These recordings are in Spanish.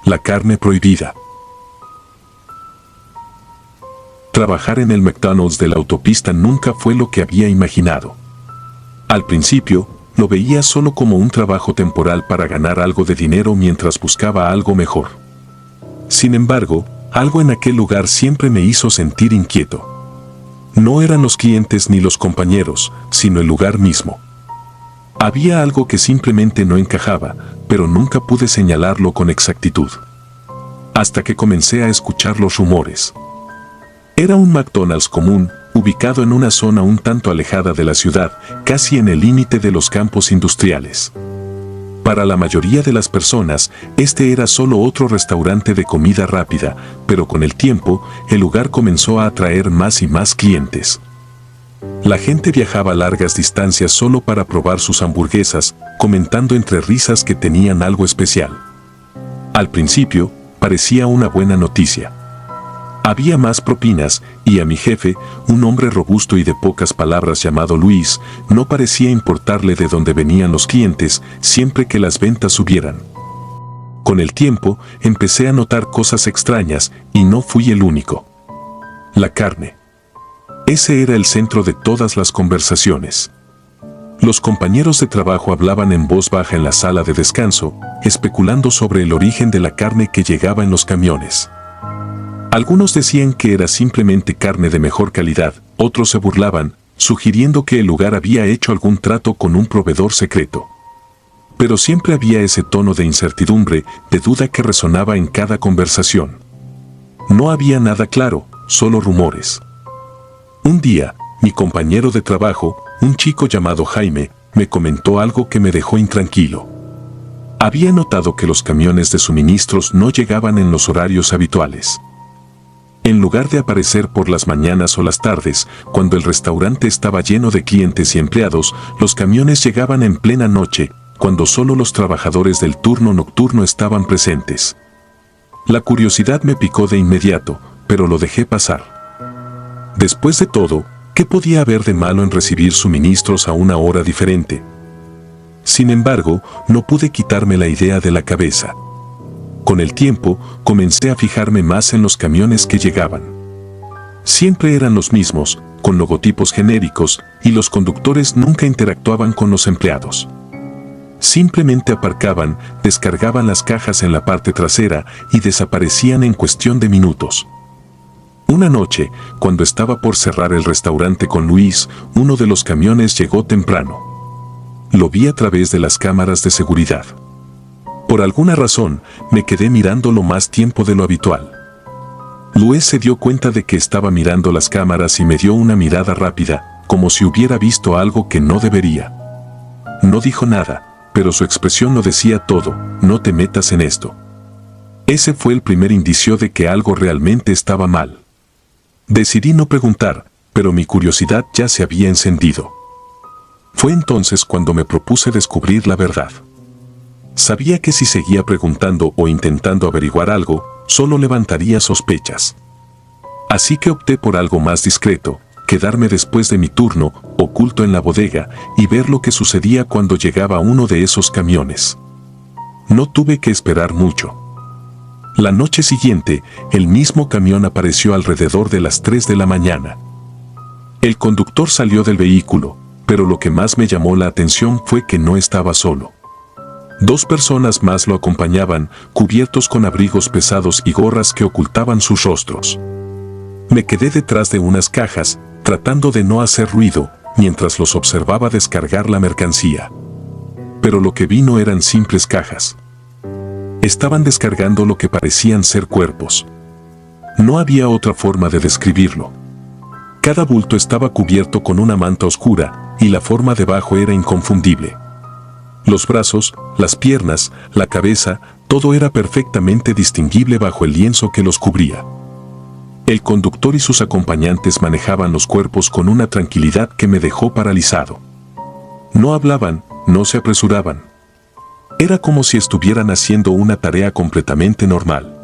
La carne prohibida. Trabajar en el McDonald's de la autopista nunca fue lo que había imaginado. Al principio, lo veía solo como un trabajo temporal para ganar algo de dinero mientras buscaba algo mejor. Sin embargo, algo en aquel lugar siempre me hizo sentir inquieto. No eran los clientes ni los compañeros, sino el lugar mismo. Había algo que simplemente no encajaba, pero nunca pude señalarlo con exactitud. Hasta que comencé a escuchar los rumores. Era un McDonald's común, ubicado en una zona un tanto alejada de la ciudad, casi en el límite de los campos industriales. Para la mayoría de las personas, este era solo otro restaurante de comida rápida, pero con el tiempo, el lugar comenzó a atraer más y más clientes. La gente viajaba largas distancias solo para probar sus hamburguesas, comentando entre risas que tenían algo especial. Al principio, parecía una buena noticia. Había más propinas, y a mi jefe, un hombre robusto y de pocas palabras llamado Luis, no parecía importarle de dónde venían los clientes, siempre que las ventas subieran. Con el tiempo, empecé a notar cosas extrañas, y no fui el único. La carne. Ese era el centro de todas las conversaciones. Los compañeros de trabajo hablaban en voz baja en la sala de descanso, especulando sobre el origen de la carne que llegaba en los camiones. Algunos decían que era simplemente carne de mejor calidad, otros se burlaban, sugiriendo que el lugar había hecho algún trato con un proveedor secreto. Pero siempre había ese tono de incertidumbre, de duda que resonaba en cada conversación. No había nada claro, solo rumores. Un día, mi compañero de trabajo, un chico llamado Jaime, me comentó algo que me dejó intranquilo. Había notado que los camiones de suministros no llegaban en los horarios habituales. En lugar de aparecer por las mañanas o las tardes, cuando el restaurante estaba lleno de clientes y empleados, los camiones llegaban en plena noche, cuando solo los trabajadores del turno nocturno estaban presentes. La curiosidad me picó de inmediato, pero lo dejé pasar. Después de todo, ¿qué podía haber de malo en recibir suministros a una hora diferente? Sin embargo, no pude quitarme la idea de la cabeza. Con el tiempo, comencé a fijarme más en los camiones que llegaban. Siempre eran los mismos, con logotipos genéricos, y los conductores nunca interactuaban con los empleados. Simplemente aparcaban, descargaban las cajas en la parte trasera y desaparecían en cuestión de minutos. Una noche, cuando estaba por cerrar el restaurante con Luis, uno de los camiones llegó temprano. Lo vi a través de las cámaras de seguridad. Por alguna razón, me quedé mirándolo más tiempo de lo habitual. Luis se dio cuenta de que estaba mirando las cámaras y me dio una mirada rápida, como si hubiera visto algo que no debería. No dijo nada, pero su expresión lo decía todo: no te metas en esto. Ese fue el primer indicio de que algo realmente estaba mal. Decidí no preguntar, pero mi curiosidad ya se había encendido. Fue entonces cuando me propuse descubrir la verdad. Sabía que si seguía preguntando o intentando averiguar algo, solo levantaría sospechas. Así que opté por algo más discreto, quedarme después de mi turno, oculto en la bodega, y ver lo que sucedía cuando llegaba uno de esos camiones. No tuve que esperar mucho. La noche siguiente, el mismo camión apareció alrededor de las 3 de la mañana. El conductor salió del vehículo, pero lo que más me llamó la atención fue que no estaba solo. 2 personas más lo acompañaban, cubiertos con abrigos pesados y gorras que ocultaban sus rostros. Me quedé detrás de unas cajas, tratando de no hacer ruido, mientras los observaba descargar la mercancía. Pero lo que vi no eran simples cajas. Estaban descargando lo que parecían ser cuerpos. No había otra forma de describirlo. Cada bulto estaba cubierto con una manta oscura, y la forma debajo era inconfundible. Los brazos, las piernas, la cabeza, todo era perfectamente distinguible bajo el lienzo que los cubría. El conductor y sus acompañantes manejaban los cuerpos con una tranquilidad que me dejó paralizado. No hablaban, no se apresuraban. Era como si estuvieran haciendo una tarea completamente normal.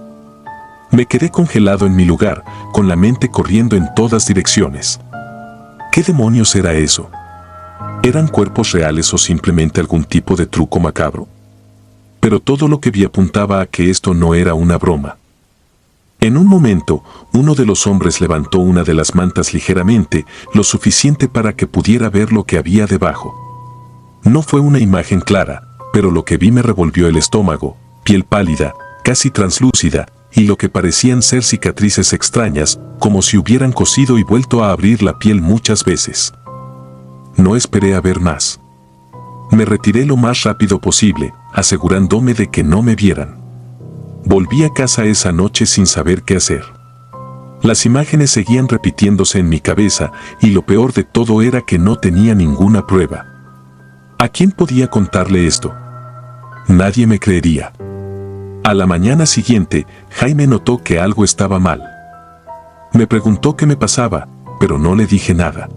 Me quedé congelado en mi lugar, con la mente corriendo en todas direcciones. ¿Qué demonios era eso? ¿Eran cuerpos reales o simplemente algún tipo de truco macabro? Pero todo lo que vi apuntaba a que esto no era una broma. En un momento, uno de los hombres levantó una de las mantas ligeramente, lo suficiente para que pudiera ver lo que había debajo. No fue una imagen clara, pero lo que vi me revolvió el estómago, piel pálida, casi translúcida, y lo que parecían ser cicatrices extrañas, como si hubieran cosido y vuelto a abrir la piel muchas veces. No esperé a ver más. Me retiré lo más rápido posible, asegurándome de que no me vieran. Volví a casa esa noche sin saber qué hacer. Las imágenes seguían repitiéndose en mi cabeza y lo peor de todo era que no tenía ninguna prueba. ¿A quién podía contarle esto? Nadie me creería. A la mañana siguiente, Jaime notó que algo estaba mal. Me preguntó qué me pasaba, pero no le dije nada.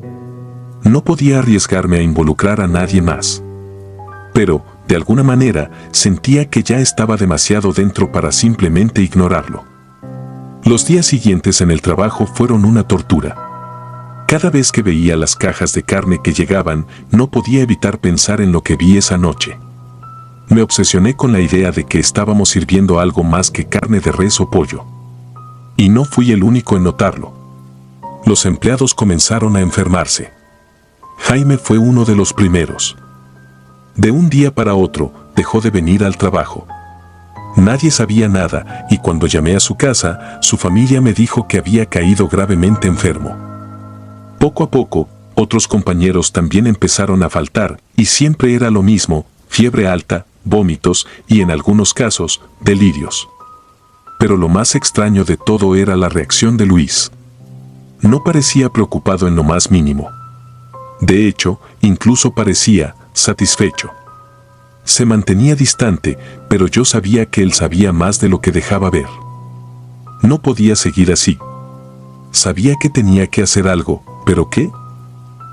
No podía arriesgarme a involucrar a nadie más. Pero, de alguna manera, sentía que ya estaba demasiado dentro para simplemente ignorarlo. Los días siguientes en el trabajo fueron una tortura. Cada vez que veía las cajas de carne que llegaban, no podía evitar pensar en lo que vi esa noche. Me obsesioné con la idea de que estábamos sirviendo algo más que carne de res o pollo. Y no fui el único en notarlo. Los empleados comenzaron a enfermarse. Jaime fue uno de los primeros. De un día para otro, dejó de venir al trabajo. Nadie sabía nada y cuando llamé a su casa, su familia me dijo que había caído gravemente enfermo. Poco a poco, otros compañeros también empezaron a faltar y siempre era lo mismo, fiebre alta, vómitos y en algunos casos, delirios. Pero lo más extraño de todo era la reacción de Luis. No parecía preocupado en lo más mínimo. De hecho, incluso parecía satisfecho. Se mantenía distante, pero yo sabía que él sabía más de lo que dejaba ver. No podía seguir así. Sabía que tenía que hacer algo, ¿pero qué?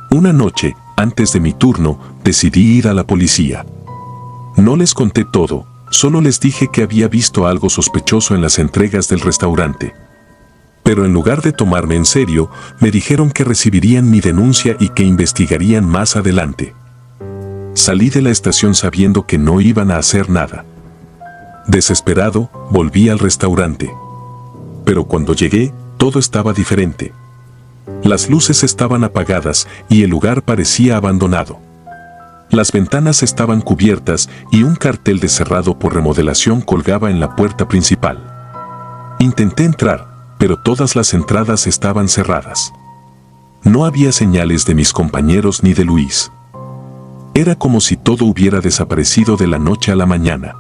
Una noche, antes de mi turno, decidí ir a la policía. No les conté todo, solo les dije que había visto algo sospechoso en las entregas del restaurante. Pero en lugar de tomarme en serio, me dijeron que recibirían mi denuncia y que investigarían más adelante. Salí de la estación sabiendo que no iban a hacer nada. Desesperado, volví al restaurante. Pero cuando llegué, todo estaba diferente. Las luces estaban apagadas y el lugar parecía abandonado. Las ventanas estaban cubiertas y un cartel de cerrado por remodelación colgaba en la puerta principal. Intenté entrar, pero todas las entradas estaban cerradas. No había señales de mis compañeros ni de Luis. Era como si todo hubiera desaparecido de la noche a la mañana.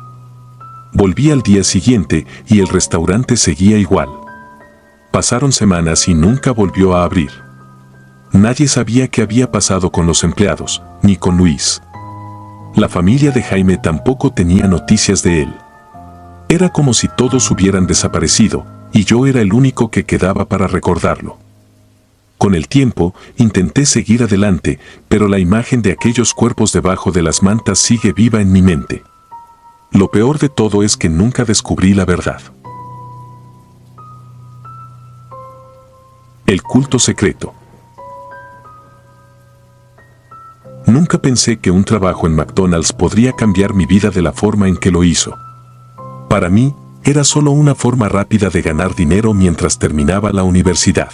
Volví al día siguiente y el restaurante seguía igual. Pasaron semanas y nunca volvió a abrir. Nadie sabía qué había pasado con los empleados, ni con Luis. La familia de Jaime tampoco tenía noticias de él. Era como si todos hubieran desaparecido, y yo era el único que quedaba para recordarlo. Con el tiempo, intenté seguir adelante, pero la imagen de aquellos cuerpos debajo de las mantas sigue viva en mi mente. Lo peor de todo es que nunca descubrí la verdad. El culto secreto. Nunca pensé que un trabajo en McDonald's podría cambiar mi vida de la forma en que lo hizo. Para mí, era solo una forma rápida de ganar dinero mientras terminaba la universidad.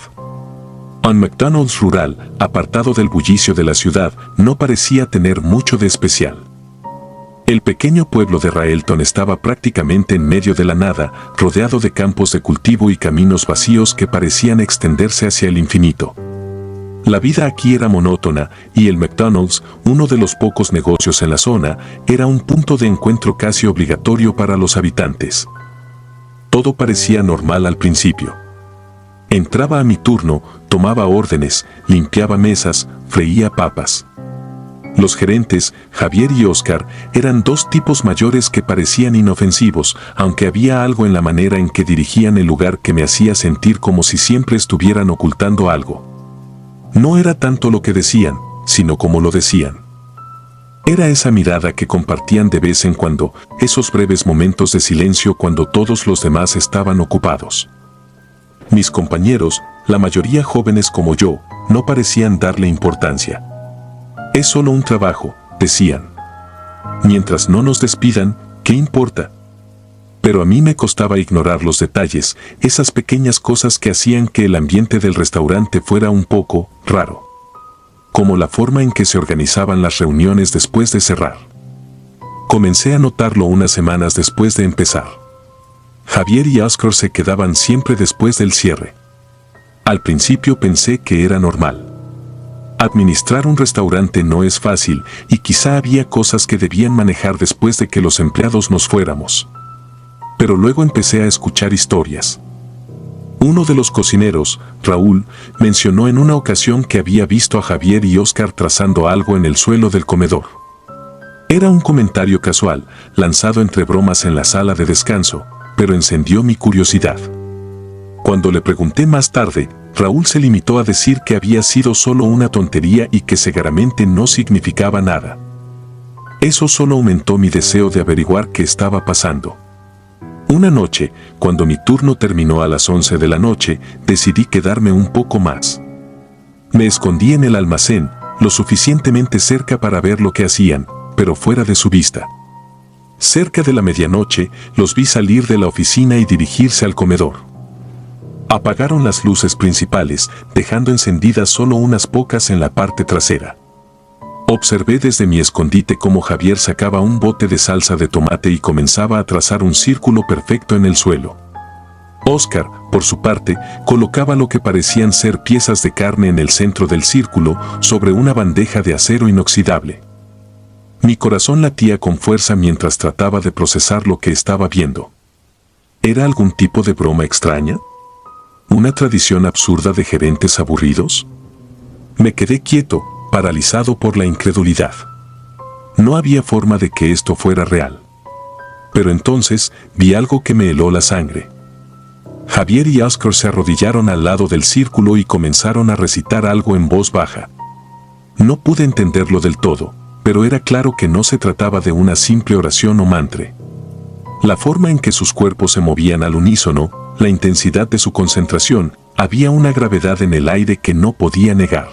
Un McDonald's rural, apartado del bullicio de la ciudad, no parecía tener mucho de especial. El pequeño pueblo de Raelton estaba prácticamente en medio de la nada, rodeado de campos de cultivo y caminos vacíos que parecían extenderse hacia el infinito. La vida aquí era monótona y el McDonald's, uno de los pocos negocios en la zona, era un punto de encuentro casi obligatorio para los habitantes. Todo parecía normal al principio. Entraba a mi turno, tomaba órdenes, limpiaba mesas, freía papas. Los gerentes, Javier y Oscar, eran dos tipos mayores que parecían inofensivos, aunque había algo en la manera en que dirigían el lugar que me hacía sentir como si siempre estuvieran ocultando algo. No era tanto lo que decían, sino cómo lo decían. Era esa mirada que compartían de vez en cuando, esos breves momentos de silencio cuando todos los demás estaban ocupados. Mis compañeros, la mayoría jóvenes como yo, no parecían darle importancia. Es solo un trabajo, decían. Mientras no nos despidan, ¿Qué importa? Pero a mí me costaba ignorar los detalles, esas pequeñas cosas que hacían que el ambiente del restaurante fuera un poco raro. Como la forma en que se organizaban las reuniones después de cerrar. Comencé a notarlo unas semanas después de empezar. Javier y Oscar se quedaban siempre después del cierre. Al principio pensé que era normal. Administrar un restaurante no es fácil y quizá había cosas que debían manejar después de que los empleados nos fuéramos. Pero luego empecé a escuchar historias. Uno de los cocineros, Raúl, mencionó en una ocasión que había visto a Javier y Oscar trazando algo en el suelo del comedor. Era un comentario casual, lanzado entre bromas en la sala de descanso, pero encendió mi curiosidad. Cuando le pregunté más tarde, Raúl se limitó a decir que había sido solo una tontería y que seguramente no significaba nada. Eso solo aumentó mi deseo de averiguar qué estaba pasando. Una noche, cuando mi turno terminó a las 11 de la noche, decidí quedarme un poco más. Me escondí en el almacén, lo suficientemente cerca para ver lo que hacían, pero fuera de su vista. Cerca de la medianoche, los vi salir de la oficina y dirigirse al comedor. Apagaron las luces principales, dejando encendidas solo unas pocas en la parte trasera. Observé desde mi escondite cómo Javier sacaba un bote de salsa de tomate y comenzaba a trazar un círculo perfecto en el suelo. Oscar, por su parte, colocaba lo que parecían ser piezas de carne en el centro del círculo sobre una bandeja de acero inoxidable. Mi corazón latía con fuerza mientras trataba de procesar lo que estaba viendo. ¿Era algún tipo de broma extraña? ¿Una tradición absurda de gerentes aburridos? Me quedé quieto, paralizado por la incredulidad. No había forma de que esto fuera real. Pero entonces vi algo que me heló la sangre. Javier y Oscar se arrodillaron al lado del círculo y comenzaron a recitar algo en voz baja. No pude entenderlo del todo, pero era claro que no se trataba de una simple oración o mantra. La forma en que sus cuerpos se movían al unísono, la intensidad de su concentración, había una gravedad en el aire que no podía negar.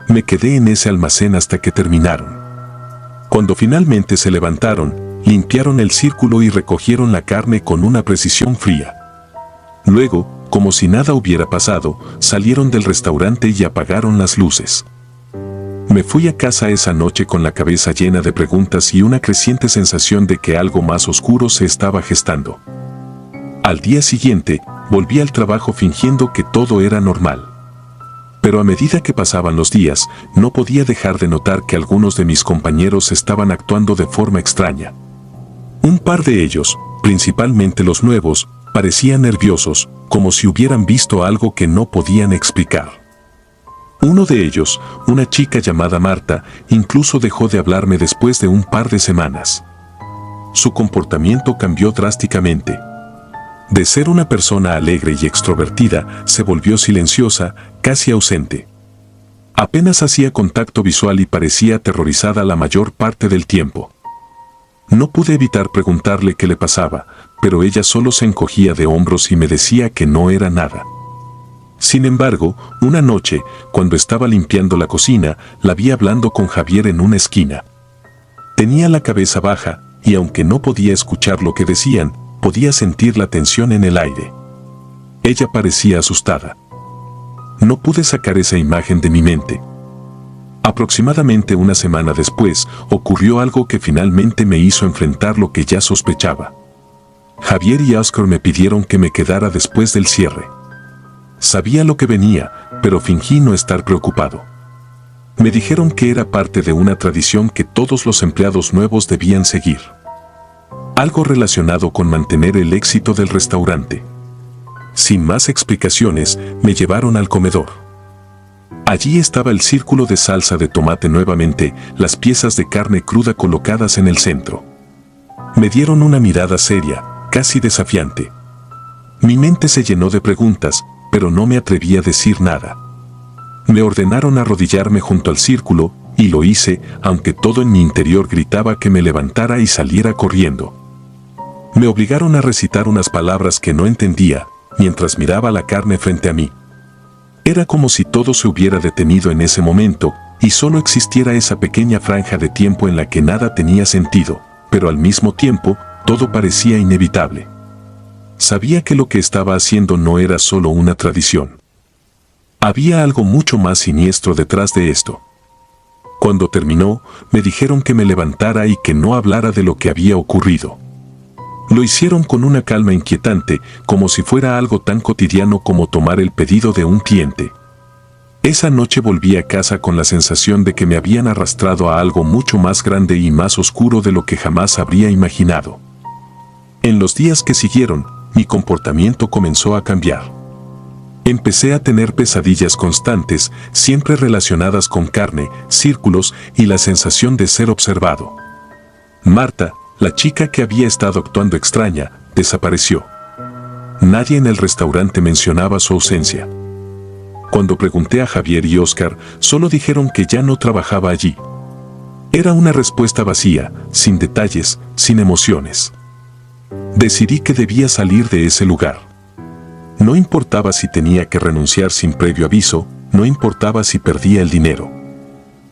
Me quedé en ese almacén hasta que terminaron. Cuando finalmente se levantaron, limpiaron el círculo y recogieron la carne con una precisión fría. Luego, como si nada hubiera pasado, salieron del restaurante y apagaron las luces. Me fui a casa esa noche con la cabeza llena de preguntas y una creciente sensación de que algo más oscuro se estaba gestando. Al día siguiente, volví al trabajo fingiendo que todo era normal. Pero a medida que pasaban los días, no podía dejar de notar que algunos de mis compañeros estaban actuando de forma extraña. Un par de ellos, principalmente los nuevos, parecían nerviosos, como si hubieran visto algo que no podían explicar. Uno de ellos, una chica llamada Marta, incluso dejó de hablarme después de un par de semanas. Su comportamiento cambió drásticamente. De ser una persona alegre y extrovertida, se volvió silenciosa, casi ausente. Apenas hacía contacto visual y parecía aterrorizada la mayor parte del tiempo. No pude evitar preguntarle qué le pasaba, pero ella solo se encogía de hombros y me decía que no era nada. Sin embargo, una noche, cuando estaba limpiando la cocina, la vi hablando con Javier en una esquina. Tenía la cabeza baja, y aunque no podía escuchar lo que decían, podía sentir la tensión en el aire. Ella parecía asustada. No pude sacar esa imagen de mi mente. Aproximadamente una semana después, ocurrió algo que finalmente me hizo enfrentar lo que ya sospechaba. Javier y Oscar me pidieron que me quedara después del cierre. Sabía lo que venía, pero fingí no estar preocupado. Me dijeron que era parte de una tradición que todos los empleados nuevos debían seguir. Algo relacionado con mantener el éxito del restaurante. Sin más explicaciones, me llevaron al comedor. Allí estaba el círculo de salsa de tomate nuevamente, las piezas de carne cruda colocadas en el centro. Me dieron una mirada seria, casi desafiante. Mi mente se llenó de preguntas, pero no me atreví a decir nada. Me ordenaron arrodillarme junto al círculo, y lo hice, aunque todo en mi interior gritaba que me levantara y saliera corriendo. Me obligaron a recitar unas palabras que no entendía, mientras miraba la carne frente a mí. Era como si todo se hubiera detenido en ese momento, y solo existiera esa pequeña franja de tiempo en la que nada tenía sentido, pero al mismo tiempo, todo parecía inevitable. Sabía que lo que estaba haciendo no era solo una tradición. Había algo mucho más siniestro detrás de esto. Cuando terminó, me dijeron que me levantara y que no hablara de lo que había ocurrido. Lo hicieron con una calma inquietante, como si fuera algo tan cotidiano como tomar el pedido de un cliente. Esa noche volví a casa con la sensación de que me habían arrastrado a algo mucho más grande y más oscuro de lo que jamás habría imaginado. En los días que siguieron, mi comportamiento comenzó a cambiar. Empecé a tener pesadillas constantes, siempre relacionadas con carne, círculos y la sensación de ser observado. Marta, la chica que había estado actuando extraña, desapareció. Nadie en el restaurante mencionaba su ausencia. Cuando pregunté a Javier y Oscar, solo dijeron que ya no trabajaba allí. Era una respuesta vacía, sin detalles, sin emociones. Decidí que debía salir de ese lugar. No importaba si tenía que renunciar sin previo aviso, no importaba si perdía el dinero.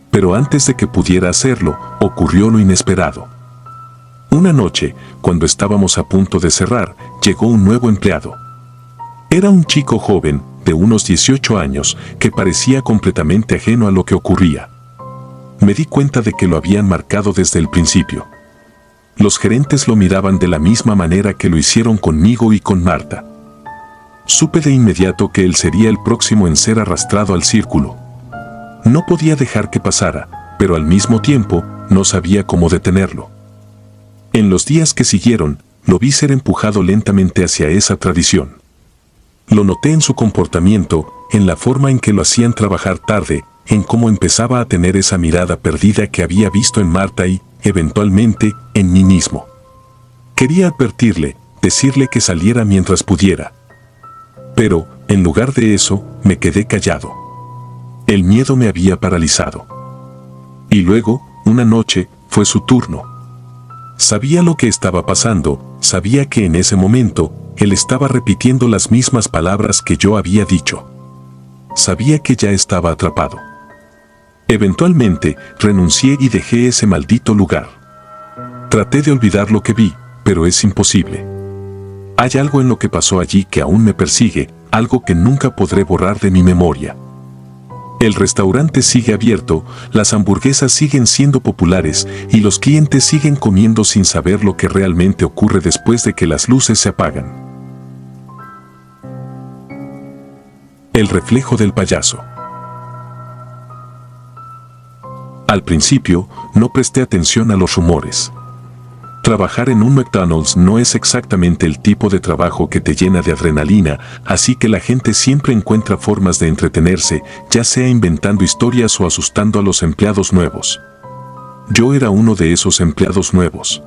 Pero antes de que pudiera hacerlo, ocurrió lo inesperado. Una noche, cuando estábamos a punto de cerrar, llegó un nuevo empleado. Era un chico joven, de unos 18 años, que parecía completamente ajeno a lo que ocurría. Me di cuenta de que lo habían marcado desde el principio. Los gerentes lo miraban de la misma manera que lo hicieron conmigo y con Marta. Supe de inmediato que él sería el próximo en ser arrastrado al círculo. No podía dejar que pasara, pero al mismo tiempo, no sabía cómo detenerlo. En los días que siguieron, lo vi ser empujado lentamente hacia esa tradición. Lo noté en su comportamiento, en la forma en que lo hacían trabajar tarde, en cómo empezaba a tener esa mirada perdida que había visto en Marta y, eventualmente, en mí mismo. Quería advertirle, decirle que saliera mientras pudiera. Pero, en lugar de eso, me quedé callado. El miedo me había paralizado. Y luego, una noche, fue su turno. Sabía lo que estaba pasando, sabía que en ese momento, él estaba repitiendo las mismas palabras que yo había dicho. Sabía que ya estaba atrapado. Eventualmente, renuncié y dejé ese maldito lugar. Traté de olvidar lo que vi, pero es imposible. Hay algo en lo que pasó allí que aún me persigue, algo que nunca podré borrar de mi memoria. El restaurante sigue abierto, las hamburguesas siguen siendo populares y los clientes siguen comiendo sin saber lo que realmente ocurre después de que las luces se apagan. El reflejo del payaso. Al principio, no presté atención a los rumores. Trabajar en un McDonald's no es exactamente el tipo de trabajo que te llena de adrenalina, así que la gente siempre encuentra formas de entretenerse, ya sea inventando historias o asustando a los empleados nuevos. Yo era uno de esos empleados nuevos.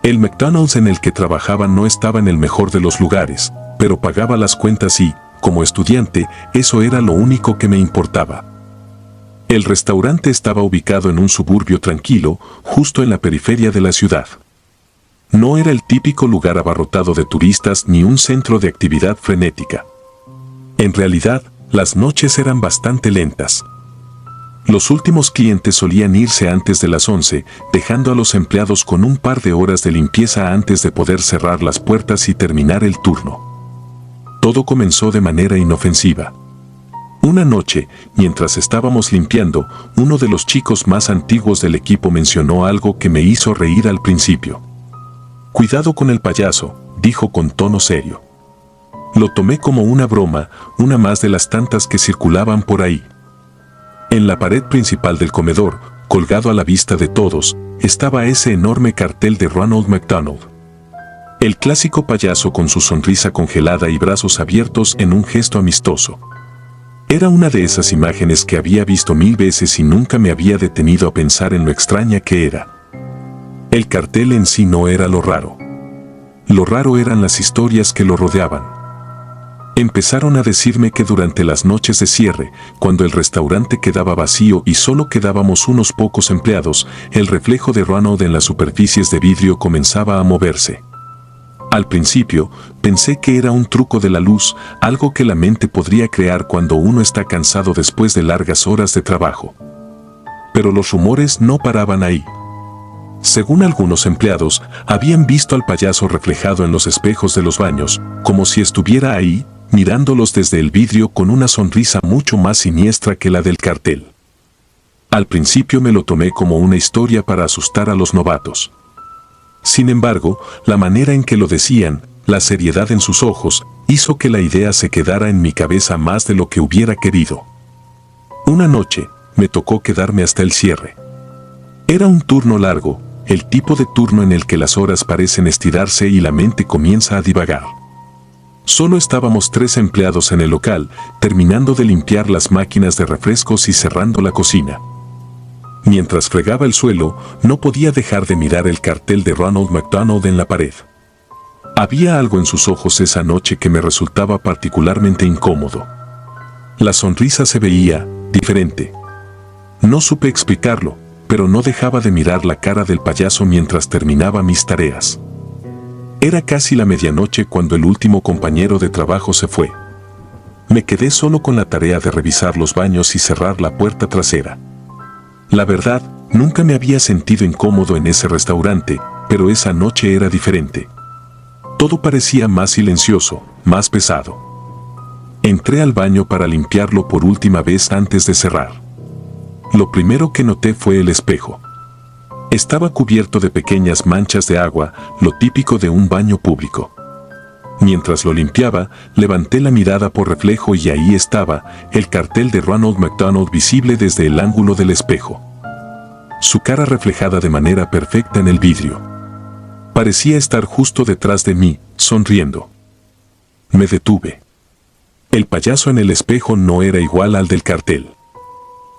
El McDonald's en el que trabajaba no estaba en el mejor de los lugares, pero pagaba las cuentas y, como estudiante, eso era lo único que me importaba. El restaurante estaba ubicado en un suburbio tranquilo, justo en la periferia de la ciudad. No era el típico lugar abarrotado de turistas ni un centro de actividad frenética. En realidad, las noches eran bastante lentas. Los últimos clientes solían irse antes de las 11, dejando a los empleados con un par de horas de limpieza antes de poder cerrar las puertas y terminar el turno. Todo comenzó de manera inofensiva. Una noche, mientras estábamos limpiando, uno de los chicos más antiguos del equipo mencionó algo que me hizo reír al principio. «Cuidado con el payaso», dijo con tono serio. Lo tomé como una broma, una más de las tantas que circulaban por ahí. En la pared principal del comedor, colgado a la vista de todos, estaba ese enorme cartel de Ronald McDonald. El clásico payaso con su sonrisa congelada y brazos abiertos en un gesto amistoso. Era una de esas imágenes que había visto 1000 veces y nunca me había detenido a pensar en lo extraña que era. El cartel en sí no era lo raro. Lo raro eran las historias que lo rodeaban. Empezaron a decirme que durante las noches de cierre, cuando el restaurante quedaba vacío y solo quedábamos unos pocos empleados, el reflejo de Ronald en las superficies de vidrio comenzaba a moverse. Al principio, pensé que era un truco de la luz, algo que la mente podría crear cuando uno está cansado después de largas horas de trabajo. Pero los rumores no paraban ahí. Según algunos empleados, habían visto al payaso reflejado en los espejos de los baños, como si estuviera ahí, mirándolos desde el vidrio con una sonrisa mucho más siniestra que la del cartel. Al principio me lo tomé como una historia para asustar a los novatos. Sin embargo, la manera en que lo decían, la seriedad en sus ojos, hizo que la idea se quedara en mi cabeza más de lo que hubiera querido. Una noche, me tocó quedarme hasta el cierre. Era un turno largo, el tipo de turno en el que las horas parecen estirarse y la mente comienza a divagar. Solo estábamos 3 empleados en el local, terminando de limpiar las máquinas de refrescos y cerrando la cocina. Mientras fregaba el suelo, no podía dejar de mirar el cartel de Ronald McDonald en la pared. Había algo en sus ojos esa noche que me resultaba particularmente incómodo. La sonrisa se veía diferente. No supe explicarlo, pero no dejaba de mirar la cara del payaso mientras terminaba mis tareas. Era casi la medianoche cuando el último compañero de trabajo se fue. Me quedé solo con la tarea de revisar los baños y cerrar la puerta trasera. La verdad, nunca me había sentido incómodo en ese restaurante, pero esa noche era diferente. Todo parecía más silencioso, más pesado. Entré al baño para limpiarlo por última vez antes de cerrar. Lo primero que noté fue el espejo. Estaba cubierto de pequeñas manchas de agua, lo típico de un baño público. Mientras lo limpiaba, levanté la mirada por reflejo y ahí estaba, el cartel de Ronald McDonald visible desde el ángulo del espejo. Su cara reflejada de manera perfecta en el vidrio. Parecía estar justo detrás de mí, sonriendo. Me detuve. El payaso en el espejo no era igual al del cartel.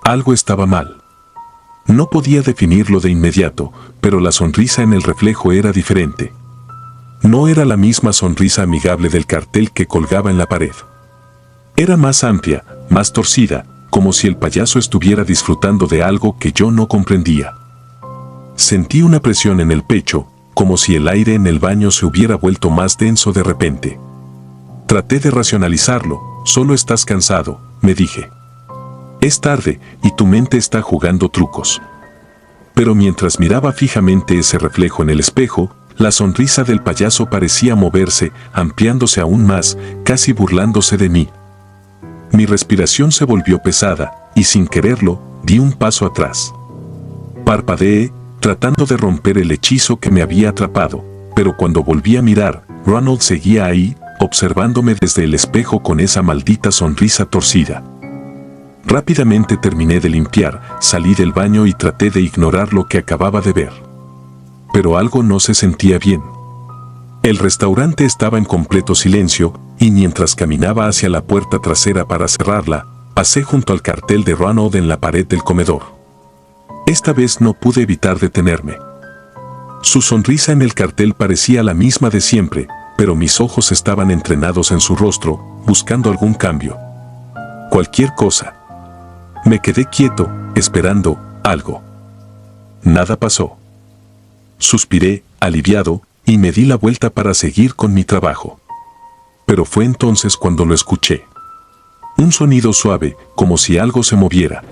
Algo estaba mal. No podía definirlo de inmediato, pero la sonrisa en el reflejo era diferente. No era la misma sonrisa amigable del cartel que colgaba en la pared. Era más amplia, más torcida, como si el payaso estuviera disfrutando de algo que yo no comprendía. Sentí una presión en el pecho, como si el aire en el baño se hubiera vuelto más denso de repente. Traté de racionalizarlo, solo estás cansado, me dije. Es tarde y tu mente está jugando trucos. Pero mientras miraba fijamente ese reflejo en el espejo, la sonrisa del payaso parecía moverse, ampliándose aún más, casi burlándose de mí. Mi respiración se volvió pesada, y sin quererlo, di un paso atrás. Parpadeé, tratando de romper el hechizo que me había atrapado, pero cuando volví a mirar, Ronald seguía ahí, observándome desde el espejo con esa maldita sonrisa torcida. Rápidamente terminé de limpiar, salí del baño y traté de ignorar lo que acababa de ver. Pero algo no se sentía bien. El restaurante estaba en completo silencio, y mientras caminaba hacia la puerta trasera para cerrarla, pasé junto al cartel de Ronald en la pared del comedor. Esta vez no pude evitar detenerme. Su sonrisa en el cartel parecía la misma de siempre, pero mis ojos estaban entrenados en su rostro, buscando algún cambio. Cualquier cosa. Me quedé quieto, esperando algo. Nada pasó. Suspiré, aliviado, y me di la vuelta para seguir con mi trabajo. Pero fue entonces cuando lo escuché. Un sonido suave, como si algo se moviera.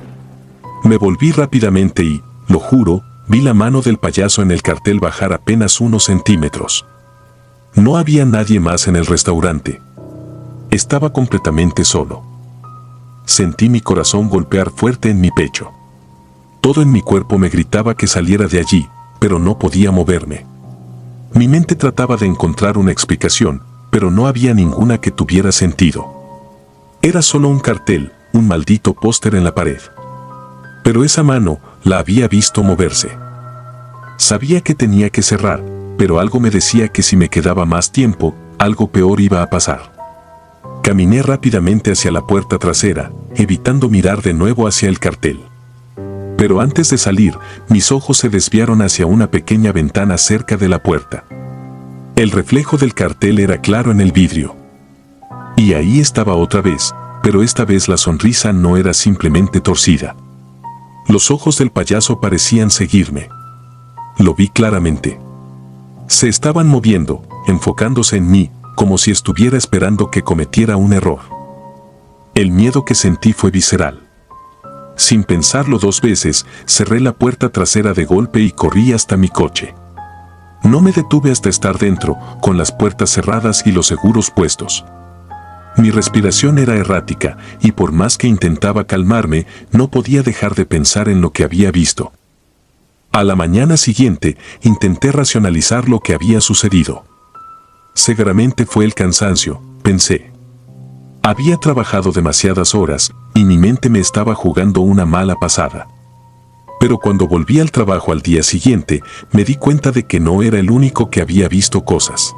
Me volví rápidamente y, lo juro, vi la mano del payaso en el cartel bajar apenas unos centímetros. No había nadie más en el restaurante. Estaba completamente solo. Sentí mi corazón golpear fuerte en mi pecho. Todo en mi cuerpo me gritaba que saliera de allí, pero no podía moverme. Mi mente trataba de encontrar una explicación, pero no había ninguna que tuviera sentido. Era solo un cartel, un maldito póster en la pared. Pero esa mano, la había visto moverse. Sabía que tenía que cerrar, pero algo me decía que si me quedaba más tiempo, algo peor iba a pasar. Caminé rápidamente hacia la puerta trasera, evitando mirar de nuevo hacia el cartel. Pero antes de salir, mis ojos se desviaron hacia una pequeña ventana cerca de la puerta. El reflejo del cartel era claro en el vidrio. Y ahí estaba otra vez, pero esta vez la sonrisa no era simplemente torcida. Los ojos del payaso parecían seguirme. Lo vi claramente. Se estaban moviendo, enfocándose en mí, como si estuviera esperando que cometiera un error. El miedo que sentí fue visceral. Sin pensarlo dos veces, cerré la puerta trasera de golpe y corrí hasta mi coche. No me detuve hasta estar dentro, con las puertas cerradas y los seguros puestos. Mi respiración era errática, y por más que intentaba calmarme, no podía dejar de pensar en lo que había visto. A la mañana siguiente, intenté racionalizar lo que había sucedido. Seguramente fue el cansancio, pensé. Había trabajado demasiadas horas, y mi mente me estaba jugando una mala pasada. Pero cuando volví al trabajo al día siguiente, me di cuenta de que no era el único que había visto cosas.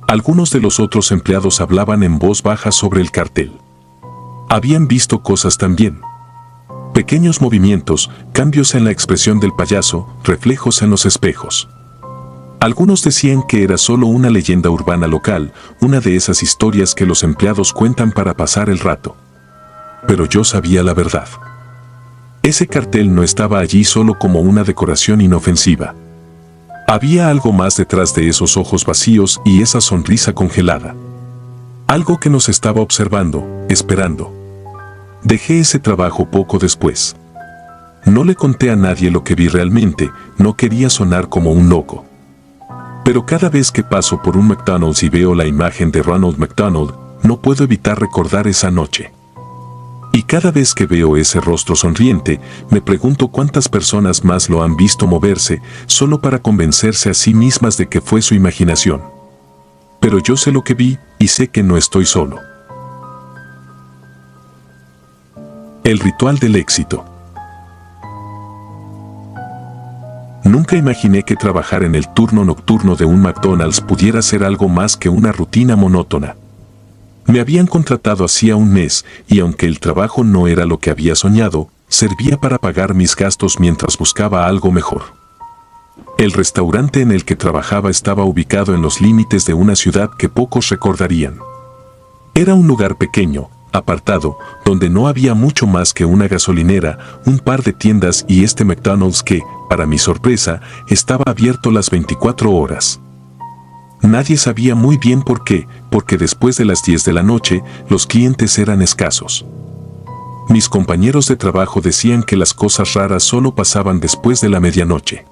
Algunos de los otros empleados hablaban en voz baja sobre el cartel. Habían visto cosas también. Pequeños movimientos, cambios en la expresión del payaso, reflejos en los espejos. Algunos decían que era solo una leyenda urbana local, una de esas historias que los empleados cuentan para pasar el rato. Pero yo sabía la verdad. Ese cartel no estaba allí solo como una decoración inofensiva. Había algo más detrás de esos ojos vacíos y esa sonrisa congelada. Algo que nos estaba observando, esperando. Dejé ese trabajo poco después. No le conté a nadie lo que vi realmente, no quería sonar como un loco. Pero cada vez que paso por un McDonald's y veo la imagen de Ronald McDonald, no puedo evitar recordar esa noche. Y cada vez que veo ese rostro sonriente, me pregunto cuántas personas más lo han visto moverse, solo para convencerse a sí mismas de que fue su imaginación. Pero yo sé lo que vi, y sé que no estoy solo. El ritual del éxito. Nunca imaginé que trabajar en el turno nocturno de un McDonald's pudiera ser algo más que una rutina monótona. Me habían contratado hacía un mes, y aunque el trabajo no era lo que había soñado, servía para pagar mis gastos mientras buscaba algo mejor. El restaurante en el que trabajaba estaba ubicado en los límites de una ciudad que pocos recordarían. Era un lugar pequeño, apartado, donde no había mucho más que una gasolinera, un par de tiendas y este McDonald's que, para mi sorpresa, estaba abierto las 24 horas. Nadie sabía muy bien por qué, porque después de las 10 de la noche, los clientes eran escasos. Mis compañeros de trabajo decían que las cosas raras solo pasaban después de la medianoche.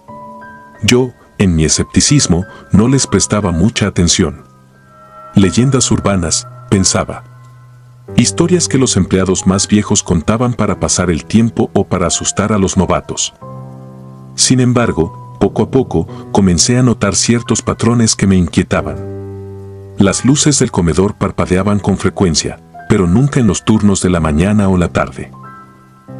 Yo, en mi escepticismo, no les prestaba mucha atención. Leyendas urbanas, pensaba. Historias que los empleados más viejos contaban para pasar el tiempo o para asustar a los novatos. Sin embargo, poco a poco, comencé a notar ciertos patrones que me inquietaban. Las luces del comedor parpadeaban con frecuencia, pero nunca en los turnos de la mañana o la tarde.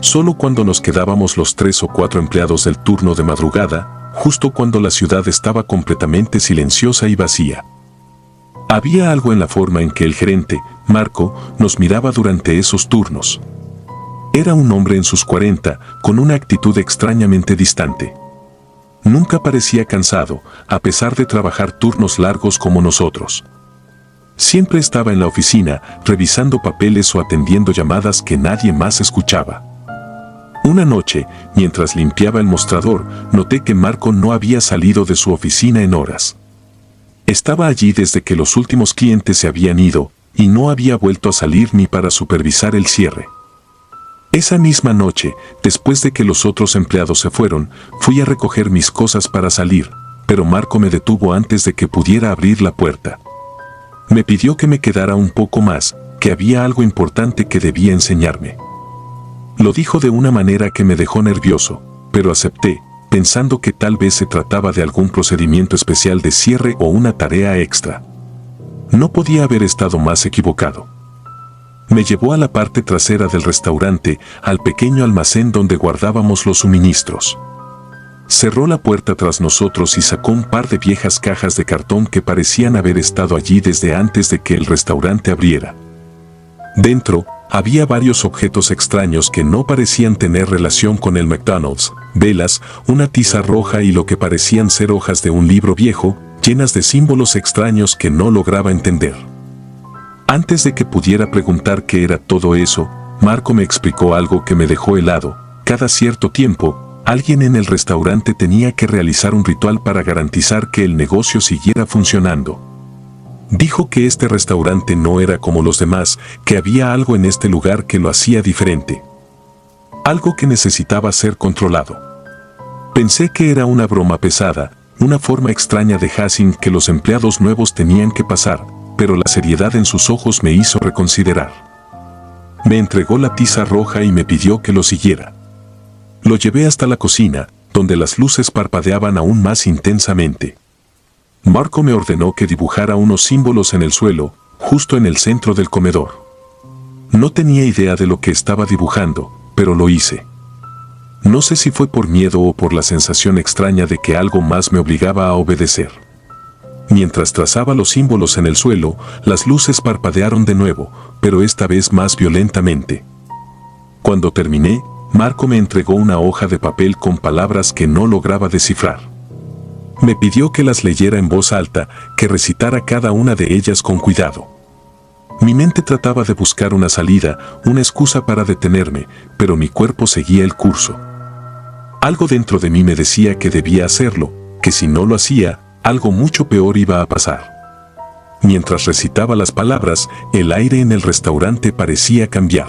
Solo cuando nos quedábamos los 3 o 4 empleados del turno de madrugada, justo cuando la ciudad estaba completamente silenciosa y vacía. Había algo en la forma en que el gerente, Marco, nos miraba durante esos turnos. Era un hombre en sus 40, con una actitud extrañamente distante. Nunca parecía cansado, a pesar de trabajar turnos largos como nosotros. Siempre estaba en la oficina, revisando papeles o atendiendo llamadas que nadie más escuchaba. Una noche, mientras limpiaba el mostrador, noté que Marco no había salido de su oficina en horas. Estaba allí desde que los últimos clientes se habían ido, y no había vuelto a salir ni para supervisar el cierre. Esa misma noche, después de que los otros empleados se fueron, fui a recoger mis cosas para salir, pero Marco me detuvo antes de que pudiera abrir la puerta. Me pidió que me quedara un poco más, que había algo importante que debía enseñarme. Lo dijo de una manera que me dejó nervioso, pero acepté, pensando que tal vez se trataba de algún procedimiento especial de cierre o una tarea extra. No podía haber estado más equivocado. Me llevó a la parte trasera del restaurante, al pequeño almacén donde guardábamos los suministros. Cerró la puerta tras nosotros y sacó un par de viejas cajas de cartón que parecían haber estado allí desde antes de que el restaurante abriera. Dentro, había varios objetos extraños que no parecían tener relación con el McDonald's, velas, una tiza roja y lo que parecían ser hojas de un libro viejo, llenas de símbolos extraños que no lograba entender. Antes de que pudiera preguntar qué era todo eso, Marco me explicó algo que me dejó helado. Cada cierto tiempo, alguien en el restaurante tenía que realizar un ritual para garantizar que el negocio siguiera funcionando. Dijo que este restaurante no era como los demás, que había algo en este lugar que lo hacía diferente. algo que necesitaba ser controlado. Pensé que era una broma pesada, una forma extraña de hazing que los empleados nuevos tenían que pasar, pero la seriedad en sus ojos me hizo reconsiderar. Me entregó la tiza roja y me pidió que lo siguiera. Lo llevé hasta la cocina, donde las luces parpadeaban aún más intensamente. Marco me ordenó que dibujara unos símbolos en el suelo, justo en el centro del comedor. No tenía idea de lo que estaba dibujando, pero lo hice. No sé si fue por miedo o por la sensación extraña de que algo más me obligaba a obedecer. Mientras trazaba los símbolos en el suelo, las luces parpadearon de nuevo, pero esta vez más violentamente. Cuando terminé, Marco me entregó una hoja de papel con palabras que no lograba descifrar. Me pidió que las leyera en voz alta, que recitara cada una de ellas con cuidado. Mi mente trataba de buscar una salida, una excusa para detenerme, pero mi cuerpo seguía el curso. Algo dentro de mí me decía que debía hacerlo, que si no lo hacía, algo mucho peor iba a pasar. Mientras recitaba las palabras, el aire en el restaurante parecía cambiar.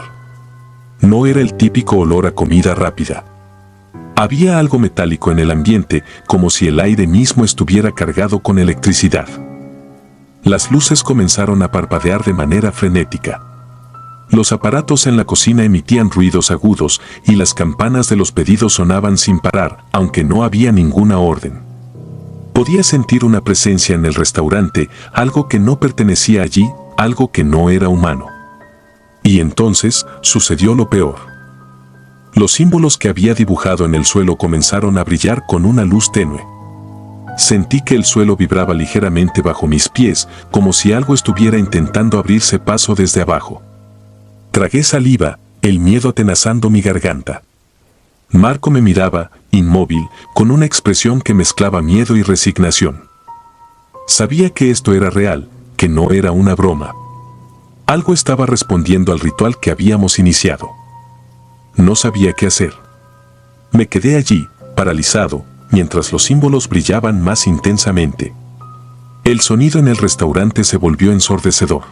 No era el típico olor a comida rápida. Había algo metálico en el ambiente, como si el aire mismo estuviera cargado con electricidad. Las luces comenzaron a parpadear de manera frenética. Los aparatos en la cocina emitían ruidos agudos y las campanas de los pedidos sonaban sin parar, aunque no había ninguna orden. Podía sentir una presencia en el restaurante, algo que no pertenecía allí, algo que no era humano. Y entonces sucedió lo peor. Los símbolos que había dibujado en el suelo comenzaron a brillar con una luz tenue. Sentí que el suelo vibraba ligeramente bajo mis pies, como si algo estuviera intentando abrirse paso desde abajo. Tragué saliva, el miedo atenazando mi garganta. Marco me miraba, inmóvil, con una expresión que mezclaba miedo y resignación. Sabía que esto era real, que no era una broma. Algo estaba respondiendo al ritual que habíamos iniciado. No sabía qué hacer. Me quedé allí, paralizado, mientras los símbolos brillaban más intensamente. El sonido en el restaurante se volvió ensordecedor.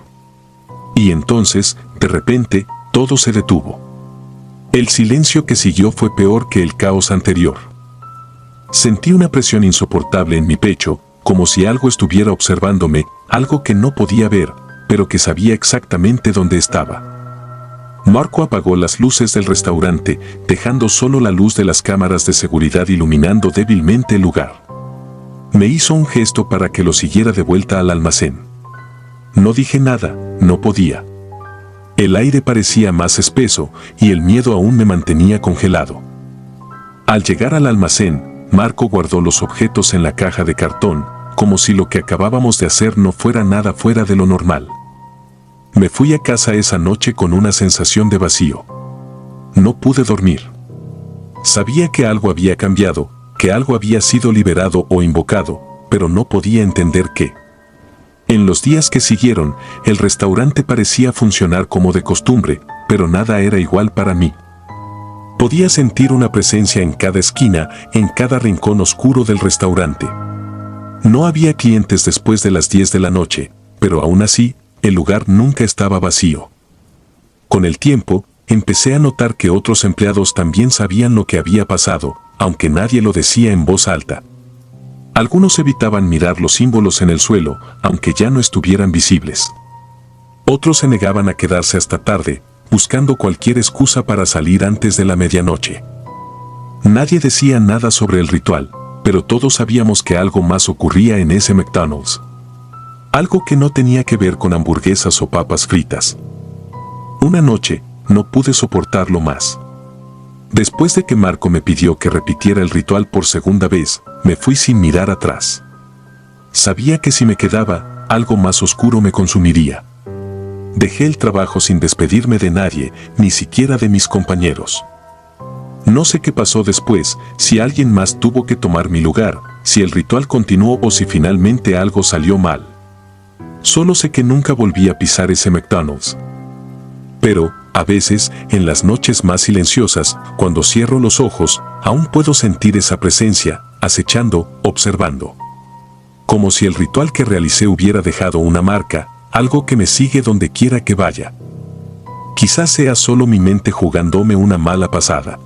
Y entonces, de repente, todo se detuvo. El silencio que siguió fue peor que el caos anterior. Sentí una presión insoportable en mi pecho, como si algo estuviera observándome, algo que no podía ver, pero que sabía exactamente dónde estaba. Marco apagó las luces del restaurante, dejando solo la luz de las cámaras de seguridad iluminando débilmente el lugar. Me hizo un gesto para que lo siguiera de vuelta al almacén. No dije nada, no podía. El aire parecía más espeso y el miedo aún me mantenía congelado. Al llegar al almacén, Marco guardó los objetos en la caja de cartón, como si lo que acabábamos de hacer no fuera nada fuera de lo normal. Me fui a casa esa noche con una sensación de vacío. No pude dormir. Sabía que algo había cambiado, que algo había sido liberado o invocado, pero no podía entender qué. En los días que siguieron, el restaurante parecía funcionar como de costumbre, pero nada era igual para mí. Podía sentir una presencia en cada esquina, en cada rincón oscuro del restaurante. No había clientes después de las 10 de la noche, pero aún así, el lugar nunca estaba vacío. Con el tiempo, empecé a notar que otros empleados también sabían lo que había pasado, aunque nadie lo decía en voz alta. Algunos evitaban mirar los símbolos en el suelo, aunque ya no estuvieran visibles. Otros se negaban a quedarse hasta tarde, buscando cualquier excusa para salir antes de la medianoche. Nadie decía nada sobre el ritual, pero todos sabíamos que algo más ocurría en ese McDonald's. Algo que no tenía que ver con hamburguesas o papas fritas. Una noche, no pude soportarlo más. Después de que Marco me pidió que repitiera el ritual por segunda vez, me fui sin mirar atrás. Sabía que si me quedaba, algo más oscuro me consumiría. Dejé el trabajo sin despedirme de nadie, ni siquiera de mis compañeros. No sé qué pasó después, si alguien más tuvo que tomar mi lugar, si el ritual continuó o si finalmente algo salió mal. Solo sé que nunca volví a pisar ese McDonald's. Pero, a veces, en las noches más silenciosas, cuando cierro los ojos, aún puedo sentir esa presencia, acechando, observando. Como si el ritual que realicé hubiera dejado una marca, algo que me sigue donde quiera que vaya. Quizás sea solo mi mente jugándome una mala pasada.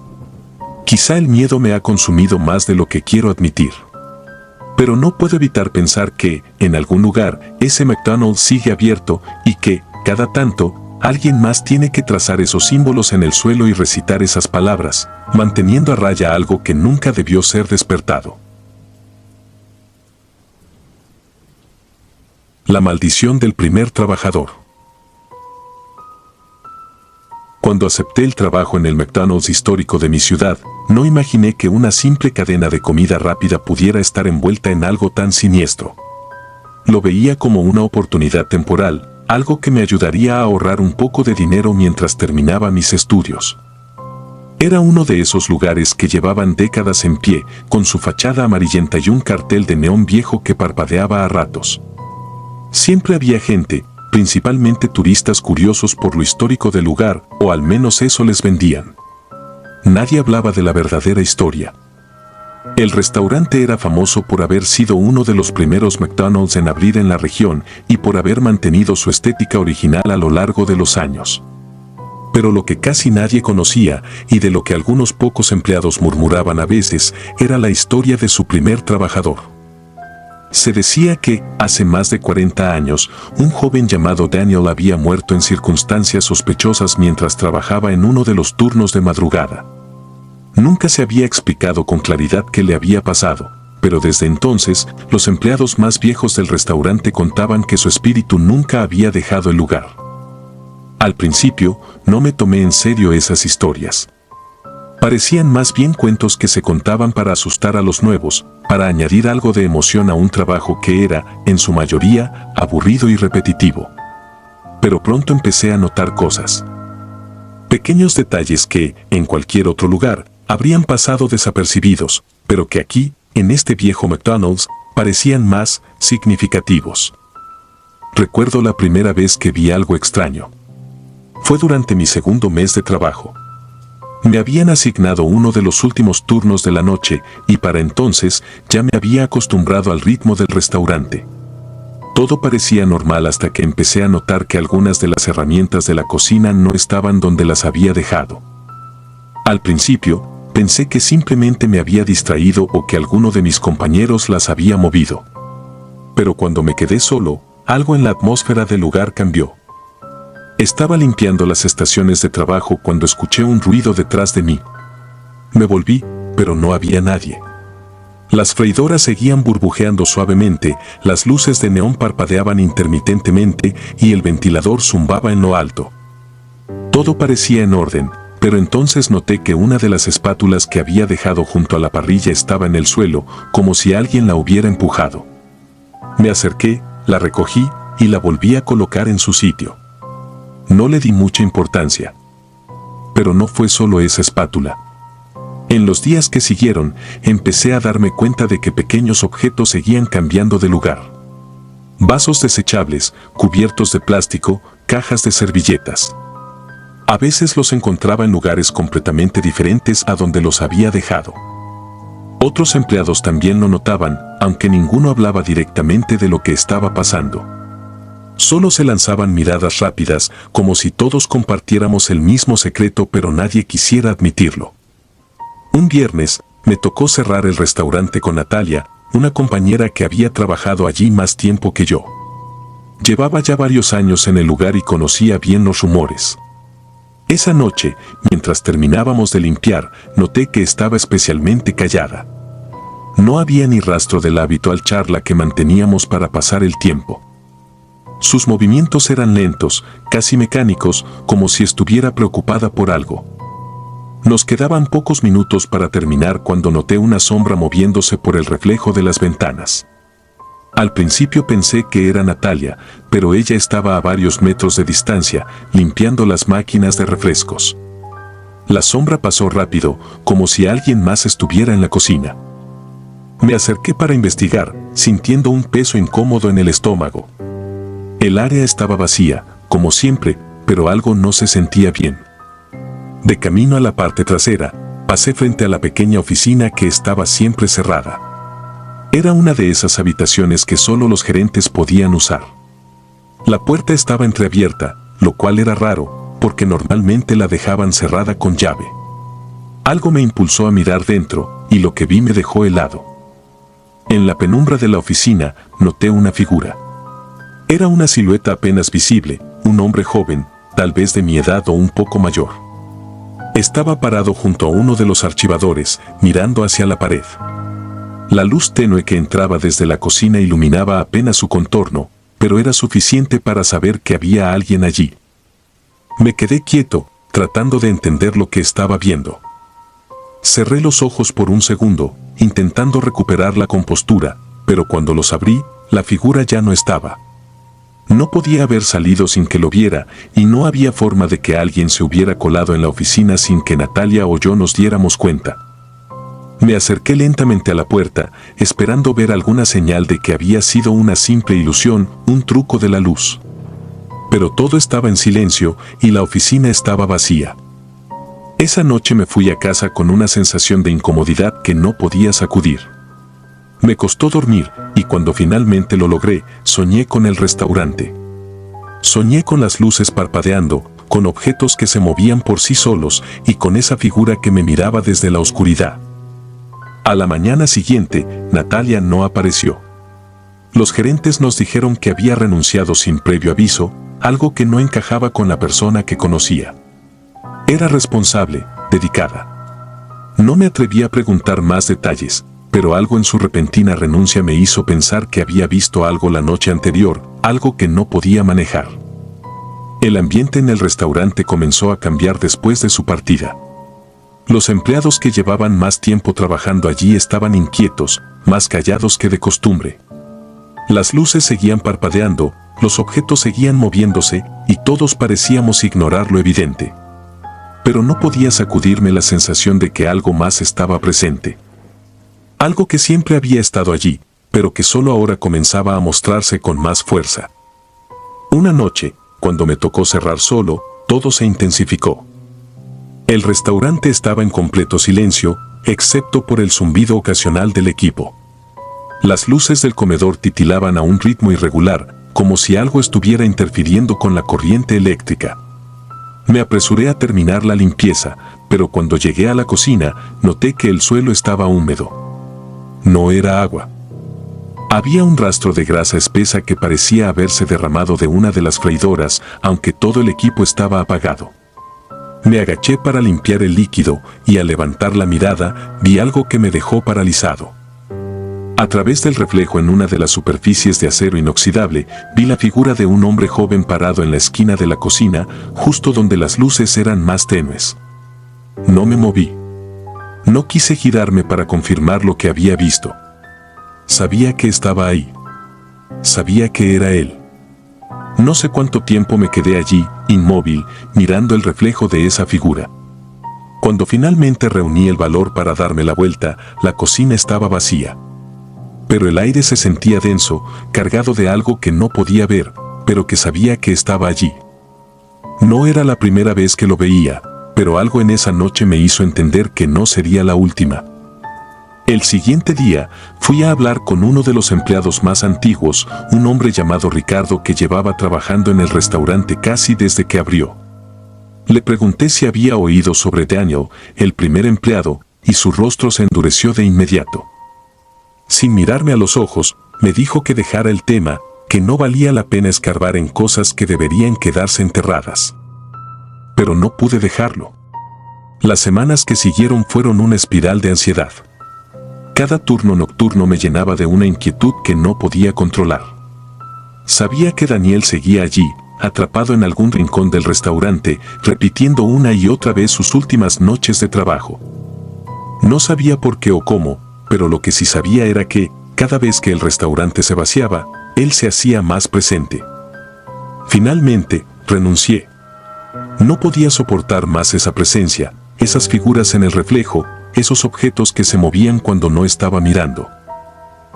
Quizá el miedo me ha consumido más de lo que quiero admitir. Pero no puedo evitar pensar que, en algún lugar, ese McDonald's sigue abierto y que, cada tanto, alguien más tiene que trazar esos símbolos en el suelo y recitar esas palabras, manteniendo a raya algo que nunca debió ser despertado. La maldición del primer trabajador. Cuando acepté el trabajo en el McDonald's histórico de mi ciudad, no imaginé que una simple cadena de comida rápida pudiera estar envuelta en algo tan siniestro. Lo veía como una oportunidad temporal, algo que me ayudaría a ahorrar un poco de dinero mientras terminaba mis estudios. Era uno de esos lugares que llevaban décadas en pie, con su fachada amarillenta y un cartel de neón viejo que parpadeaba a ratos. Siempre había gente, principalmente turistas curiosos por lo histórico del lugar, o al menos eso les vendían. Nadie hablaba de la verdadera historia. El restaurante era famoso por haber sido uno de los primeros McDonald's en abrir en la región y por haber mantenido su estética original a lo largo de los años. Pero lo que casi nadie conocía, y de lo que algunos pocos empleados murmuraban a veces, era la historia de su primer trabajador. Se decía que, hace más de 40 años, un joven llamado Daniel había muerto en circunstancias sospechosas mientras trabajaba en uno de los turnos de madrugada. Nunca se había explicado con claridad qué le había pasado, pero desde entonces, los empleados más viejos del restaurante contaban que su espíritu nunca había dejado el lugar. Al principio, no me tomé en serio esas historias. Parecían más bien cuentos que se contaban para asustar a los nuevos, para añadir algo de emoción a un trabajo que era, en su mayoría, aburrido y repetitivo. Pero pronto empecé a notar cosas. Pequeños detalles que, en cualquier otro lugar, habrían pasado desapercibidos, pero que aquí, en este viejo McDonald's, parecían más significativos. Recuerdo la primera vez que vi algo extraño. Fue durante mi segundo mes de trabajo. Me habían asignado uno de los últimos turnos de la noche y para entonces ya me había acostumbrado al ritmo del restaurante. Todo parecía normal hasta que empecé a notar que algunas de las herramientas de la cocina no estaban donde las había dejado. Al principio, pensé que simplemente me había distraído o que alguno de mis compañeros las había movido. Pero cuando me quedé solo, algo en la atmósfera del lugar cambió. Estaba limpiando las estaciones de trabajo cuando escuché un ruido detrás de mí. Me volví, pero no había nadie. Las freidoras seguían burbujeando suavemente, las luces de neón parpadeaban intermitentemente y el ventilador zumbaba en lo alto. Todo parecía en orden, pero entonces noté que una de las espátulas que había dejado junto a la parrilla estaba en el suelo, como si alguien la hubiera empujado. Me acerqué, la recogí y la volví a colocar en su sitio. No le di mucha importancia. Pero no fue solo esa espátula. En los días que siguieron, empecé a darme cuenta de que pequeños objetos seguían cambiando de lugar. Vasos desechables, cubiertos de plástico, cajas de servilletas. A veces los encontraba en lugares completamente diferentes a donde los había dejado. Otros empleados también lo notaban, aunque ninguno hablaba directamente de lo que estaba pasando. Solo se lanzaban miradas rápidas, como si todos compartiéramos el mismo secreto pero nadie quisiera admitirlo. Un viernes, me tocó cerrar el restaurante con Natalia, una compañera que había trabajado allí más tiempo que yo. Llevaba ya varios años en el lugar y conocía bien los rumores. Esa noche, mientras terminábamos de limpiar, noté que estaba especialmente callada. No había ni rastro de la habitual charla que manteníamos para pasar el tiempo. Sus movimientos eran lentos, casi mecánicos, como si estuviera preocupada por algo. Nos quedaban pocos minutos para terminar cuando noté una sombra moviéndose por el reflejo de las ventanas. Al principio pensé que era Natalia, pero ella estaba a varios metros de distancia, limpiando las máquinas de refrescos. La sombra pasó rápido, como si alguien más estuviera en la cocina. Me acerqué para investigar, sintiendo un peso incómodo en el estómago. El área estaba vacía, como siempre, pero algo no se sentía bien. De camino a la parte trasera, pasé frente a la pequeña oficina que estaba siempre cerrada. Era una de esas habitaciones que solo los gerentes podían usar. La puerta estaba entreabierta, lo cual era raro, porque normalmente la dejaban cerrada con llave. Algo me impulsó a mirar dentro, y lo que vi me dejó helado. En la penumbra de la oficina noté una figura. Era una silueta apenas visible, un hombre joven, tal vez de mi edad o un poco mayor. Estaba parado junto a uno de los archivadores, mirando hacia la pared. La luz tenue que entraba desde la cocina iluminaba apenas su contorno, pero era suficiente para saber que había alguien allí. Me quedé quieto, tratando de entender lo que estaba viendo. Cerré los ojos por un segundo, intentando recuperar la compostura, pero cuando los abrí, la figura ya no estaba. No podía haber salido sin que lo viera, y no había forma de que alguien se hubiera colado en la oficina sin que Natalia o yo nos diéramos cuenta. Me acerqué lentamente a la puerta, esperando ver alguna señal de que había sido una simple ilusión, un truco de la luz. Pero todo estaba en silencio y la oficina estaba vacía. Esa noche me fui a casa con una sensación de incomodidad que no podía sacudir. Me costó dormir y cuando finalmente lo logré, soñé con el restaurante. Soñé con las luces parpadeando, con objetos que se movían por sí solos y con esa figura que me miraba desde la oscuridad. A la mañana siguiente, Natalia no apareció. Los gerentes nos dijeron que había renunciado sin previo aviso, algo que no encajaba con la persona que conocía. Era responsable, dedicada. No me atreví a preguntar más detalles, pero algo en su repentina renuncia me hizo pensar que había visto algo la noche anterior, algo que no podía manejar. El ambiente en el restaurante comenzó a cambiar después de su partida. Los empleados que llevaban más tiempo trabajando allí estaban inquietos, más callados que de costumbre. Las luces seguían parpadeando, los objetos seguían moviéndose y todos parecíamos ignorar lo evidente. Pero no podía sacudirme la sensación de que algo más estaba presente. Algo que siempre había estado allí, pero que solo ahora comenzaba a mostrarse con más fuerza. Una noche, cuando me tocó cerrar solo, todo se intensificó. El restaurante estaba en completo silencio, excepto por el zumbido ocasional del equipo. Las luces del comedor titilaban a un ritmo irregular, como si algo estuviera interfiriendo con la corriente eléctrica. Me apresuré a terminar la limpieza, pero cuando llegué a la cocina, noté que el suelo estaba húmedo. No era agua. Había un rastro de grasa espesa que parecía haberse derramado de una de las freidoras, aunque todo el equipo estaba apagado. Me agaché para limpiar el líquido y al levantar la mirada vi algo que me dejó paralizado. A través del reflejo en una de las superficies de acero inoxidable, vi la figura de un hombre joven parado en la esquina de la cocina, justo donde las luces eran más tenues. No me moví. No quise girarme para confirmar lo que había visto. Sabía que estaba ahí. Sabía que era él. No sé cuánto tiempo me quedé allí, inmóvil, mirando el reflejo de esa figura. Cuando finalmente reuní el valor para darme la vuelta, la cocina estaba vacía. Pero el aire se sentía denso, cargado de algo que no podía ver, pero que sabía que estaba allí. No era la primera vez que lo veía, pero algo en esa noche me hizo entender que no sería la última. El siguiente día, fui a hablar con uno de los empleados más antiguos, un hombre llamado Ricardo que llevaba trabajando en el restaurante casi desde que abrió. Le pregunté si había oído sobre Daniel, el primer empleado, y su rostro se endureció de inmediato. Sin mirarme a los ojos, me dijo que dejara el tema, que no valía la pena escarbar en cosas que deberían quedarse enterradas. Pero no pude dejarlo. Las semanas que siguieron fueron una espiral de ansiedad. Cada turno nocturno me llenaba de una inquietud que no podía controlar. Sabía que Daniel seguía allí, atrapado en algún rincón del restaurante, repitiendo una y otra vez sus últimas noches de trabajo. No sabía por qué o cómo, pero lo que sí sabía era que, cada vez que el restaurante se vaciaba, él se hacía más presente. Finalmente, renuncié. No podía soportar más esa presencia, esas figuras en el reflejo, esos objetos que se movían cuando no estaba mirando.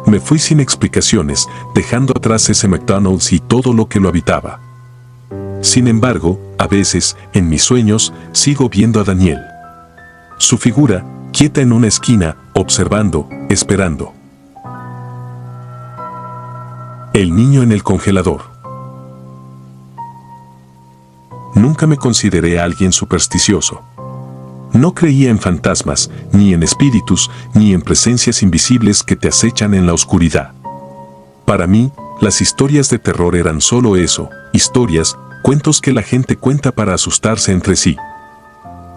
Me fui sin explicaciones, dejando atrás ese McDonald's y todo lo que lo habitaba. Sin embargo, a veces, en mis sueños, sigo viendo a Daniel. Su figura, quieta en una esquina, observando, esperando. El niño en el congelador. Nunca me consideré alguien supersticioso. No creía en fantasmas, ni en espíritus, ni en presencias invisibles que te acechan en la oscuridad. Para mí, las historias de terror eran solo eso, historias, cuentos que la gente cuenta para asustarse entre sí.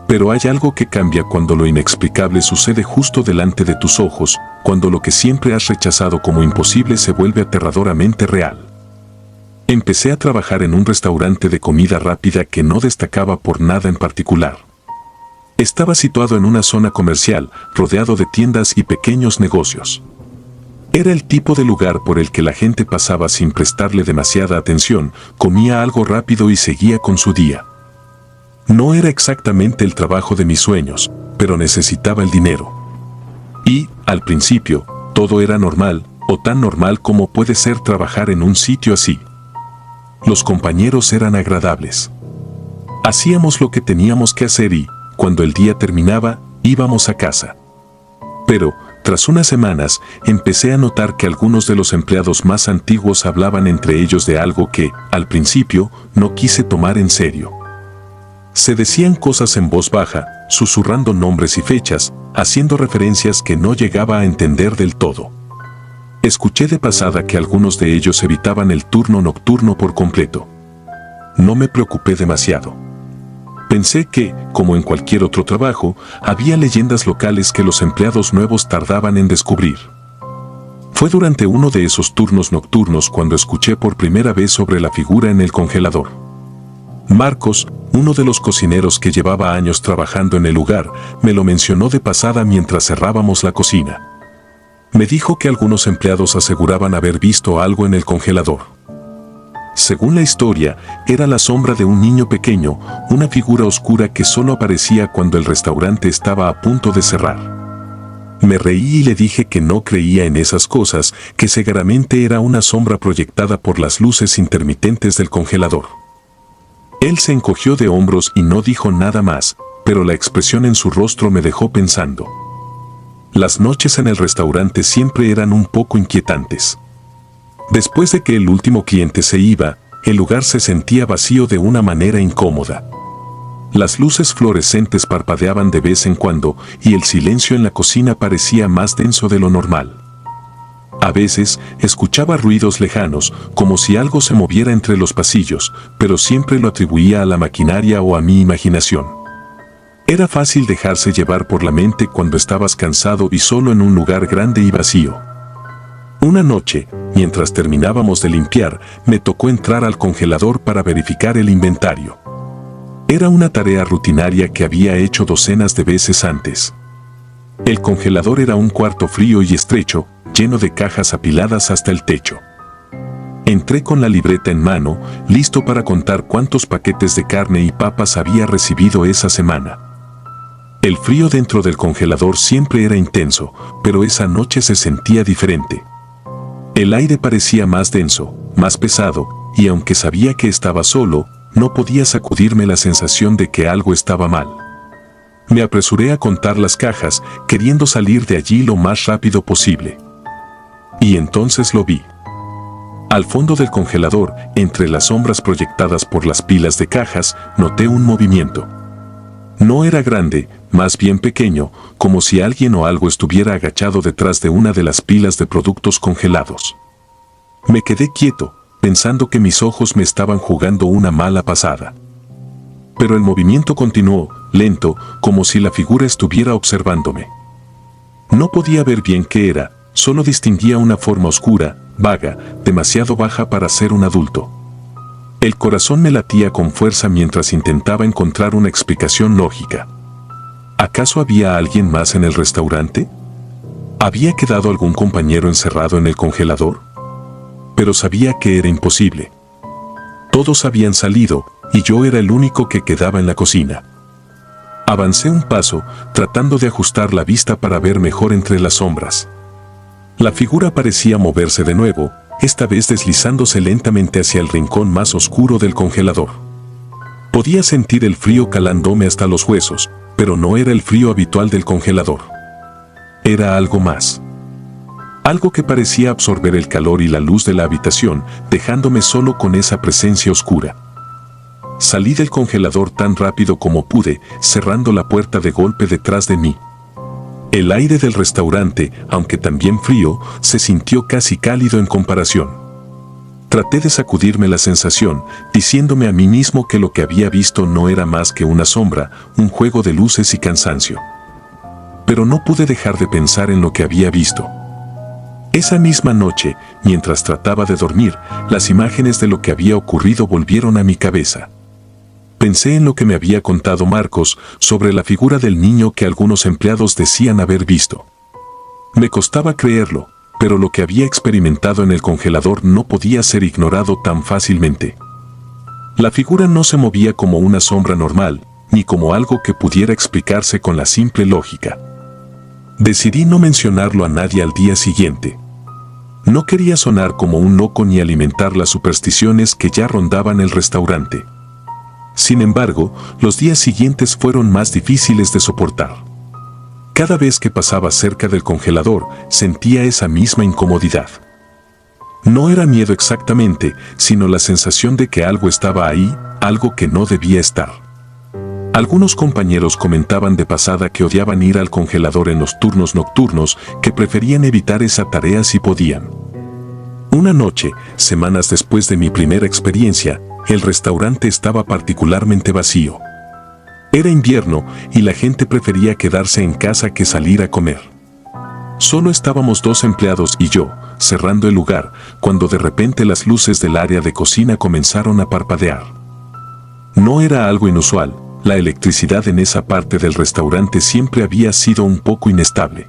Pero hay algo que cambia cuando lo inexplicable sucede justo delante de tus ojos, cuando lo que siempre has rechazado como imposible se vuelve aterradoramente real. Empecé a trabajar en un restaurante de comida rápida que no destacaba por nada en particular. Estaba situado en una zona comercial, rodeado de tiendas y pequeños negocios. Era el tipo de lugar por el que la gente pasaba sin prestarle demasiada atención, comía algo rápido y seguía con su día. No era exactamente el trabajo de mis sueños, pero necesitaba el dinero. Y, al principio, todo era normal, o tan normal como puede ser trabajar en un sitio así. Los compañeros eran agradables. Hacíamos lo que teníamos que hacer y, cuando el día terminaba, íbamos a casa. Pero, tras unas semanas, empecé a notar que algunos de los empleados más antiguos hablaban entre ellos de algo que, al principio, no quise tomar en serio. Se decían cosas en voz baja, susurrando nombres y fechas, haciendo referencias que no llegaba a entender del todo. Escuché de pasada que algunos de ellos evitaban el turno nocturno por completo. No me preocupé demasiado. Pensé que, como en cualquier otro trabajo, había leyendas locales que los empleados nuevos tardaban en descubrir. Fue durante uno de esos turnos nocturnos cuando escuché por primera vez sobre la figura en el congelador. Marcos, uno de los cocineros que llevaba años trabajando en el lugar, me lo mencionó de pasada mientras cerrábamos la cocina. Me dijo que algunos empleados aseguraban haber visto algo en el congelador. Según la historia, era la sombra de un niño pequeño, una figura oscura que solo aparecía cuando el restaurante estaba a punto de cerrar. Me reí y le dije que no creía en esas cosas, que seguramente era una sombra proyectada por las luces intermitentes del congelador. Él se encogió de hombros y no dijo nada más, pero la expresión en su rostro me dejó pensando. Las noches en el restaurante siempre eran un poco inquietantes. Después de que el último cliente se iba, el lugar se sentía vacío de una manera incómoda. Las luces fluorescentes parpadeaban de vez en cuando y el silencio en la cocina parecía más denso de lo normal. A veces, escuchaba ruidos lejanos, como si algo se moviera entre los pasillos, pero siempre lo atribuía a la maquinaria o a mi imaginación. Era fácil dejarse llevar por la mente cuando estabas cansado y solo en un lugar grande y vacío. Una noche, mientras terminábamos de limpiar, me tocó entrar al congelador para verificar el inventario. Era una tarea rutinaria que había hecho docenas de veces antes. El congelador era un cuarto frío y estrecho, lleno de cajas apiladas hasta el techo. Entré con la libreta en mano, listo para contar cuántos paquetes de carne y papas había recibido esa semana. El frío dentro del congelador siempre era intenso, pero esa noche se sentía diferente. El aire parecía más denso, más pesado, y aunque sabía que estaba solo, no podía sacudirme la sensación de que algo estaba mal. Me apresuré a contar las cajas, queriendo salir de allí lo más rápido posible. Y entonces lo vi. Al fondo del congelador, entre las sombras proyectadas por las pilas de cajas, noté un movimiento. No era grande, más bien pequeño, como si alguien o algo estuviera agachado detrás de una de las pilas de productos congelados. Me quedé quieto, pensando que mis ojos me estaban jugando una mala pasada. Pero el movimiento continuó, lento, como si la figura estuviera observándome. No podía ver bien qué era, solo distinguía una forma oscura, vaga, demasiado baja para ser un adulto. El corazón me latía con fuerza mientras intentaba encontrar una explicación lógica. ¿Acaso había alguien más en el restaurante? ¿Había quedado algún compañero encerrado en el congelador? Pero sabía que era imposible. Todos habían salido, y yo era el único que quedaba en la cocina. Avancé un paso, tratando de ajustar la vista para ver mejor entre las sombras. La figura parecía moverse de nuevo, esta vez deslizándose lentamente hacia el rincón más oscuro del congelador. Podía sentir el frío calándome hasta los huesos, pero no era el frío habitual del congelador. Era algo más. Algo que parecía absorber el calor y la luz de la habitación, dejándome solo con esa presencia oscura. Salí del congelador tan rápido como pude, cerrando la puerta de golpe detrás de mí. El aire del restaurante, aunque también frío, se sintió casi cálido en comparación. Traté de sacudirme la sensación, diciéndome a mí mismo que lo que había visto no era más que una sombra, un juego de luces y cansancio. Pero no pude dejar de pensar en lo que había visto. Esa misma noche, mientras trataba de dormir, las imágenes de lo que había ocurrido volvieron a mi cabeza. Pensé en lo que me había contado Marcos sobre la figura del niño que algunos empleados decían haber visto. Me costaba creerlo, pero lo que había experimentado en el congelador no podía ser ignorado tan fácilmente. La figura no se movía como una sombra normal, ni como algo que pudiera explicarse con la simple lógica. Decidí no mencionarlo a nadie al día siguiente. No quería sonar como un loco ni alimentar las supersticiones que ya rondaban el restaurante. Sin embargo, los días siguientes fueron más difíciles de soportar. Cada vez que pasaba cerca del congelador, sentía esa misma incomodidad. No era miedo exactamente, sino la sensación de que algo estaba ahí, algo que no debía estar. Algunos compañeros comentaban de pasada que odiaban ir al congelador en los turnos nocturnos, que preferían evitar esa tarea si podían. Una noche, semanas después de mi primera experiencia, el restaurante estaba particularmente vacío. Era invierno y la gente prefería quedarse en casa que salir a comer. Solo estábamos 2 empleados y yo, cerrando el lugar, cuando de repente las luces del área de cocina comenzaron a parpadear. No era algo inusual, la electricidad en esa parte del restaurante siempre había sido un poco inestable.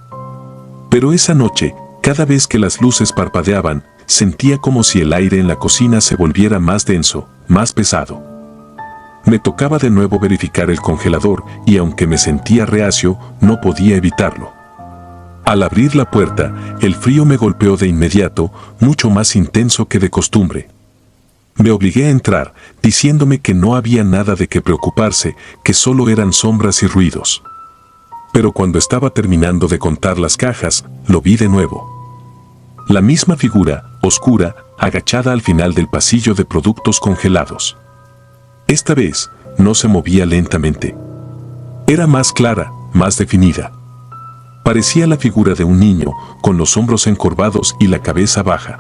Pero esa noche, cada vez que las luces parpadeaban, sentía como si el aire en la cocina se volviera más denso, más pesado. Me tocaba de nuevo verificar el congelador y aunque me sentía reacio, no podía evitarlo. Al abrir la puerta, el frío me golpeó de inmediato, mucho más intenso que de costumbre. Me obligué a entrar, diciéndome que no había nada de qué preocuparse, que solo eran sombras y ruidos. Pero cuando estaba terminando de contar las cajas, lo vi de nuevo. La misma figura, oscura, agachada al final del pasillo de productos congelados. Esta vez, no se movía lentamente. Era más clara, más definida. Parecía la figura de un niño, con los hombros encorvados y la cabeza baja.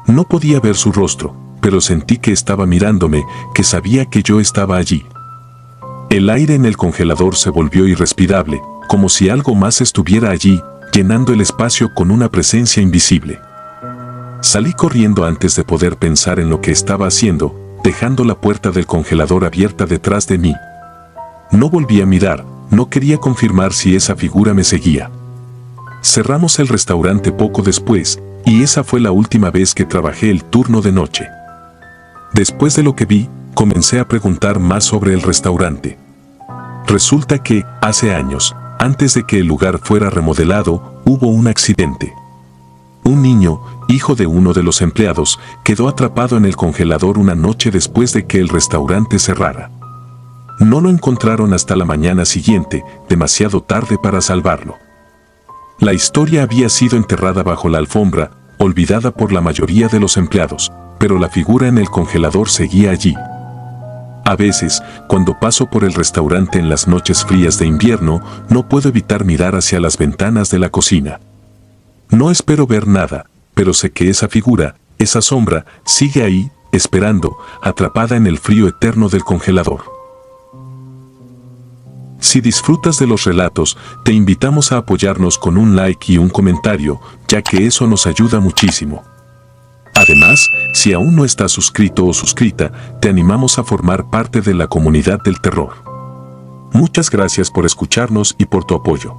No podía ver su rostro, pero sentí que estaba mirándome, que sabía que yo estaba allí. El aire en el congelador se volvió irrespirable, como si algo más estuviera allí, llenando el espacio con una presencia invisible. Salí corriendo antes de poder pensar en lo que estaba haciendo, dejando la puerta del congelador abierta detrás de mí. No volví a mirar, no quería confirmar si esa figura me seguía. Cerramos el restaurante poco después, y esa fue la última vez que trabajé el turno de noche. Después de lo que vi, comencé a preguntar más sobre el restaurante. Resulta que, hace años, antes de que el lugar fuera remodelado, hubo un accidente. Un niño, hijo de uno de los empleados, quedó atrapado en el congelador una noche después de que el restaurante cerrara. No lo encontraron hasta la mañana siguiente, demasiado tarde para salvarlo. La historia había sido enterrada bajo la alfombra, olvidada por la mayoría de los empleados, pero la figura en el congelador seguía allí. A veces, cuando paso por el restaurante en las noches frías de invierno, no puedo evitar mirar hacia las ventanas de la cocina. No espero ver nada, pero sé que esa figura, esa sombra, sigue ahí, esperando, atrapada en el frío eterno del congelador. Si disfrutas de los relatos, te invitamos a apoyarnos con un like y un comentario, ya que eso nos ayuda muchísimo. Además, si aún no estás suscrito o suscrita, te animamos a formar parte de la comunidad del terror. Muchas gracias por escucharnos y por tu apoyo.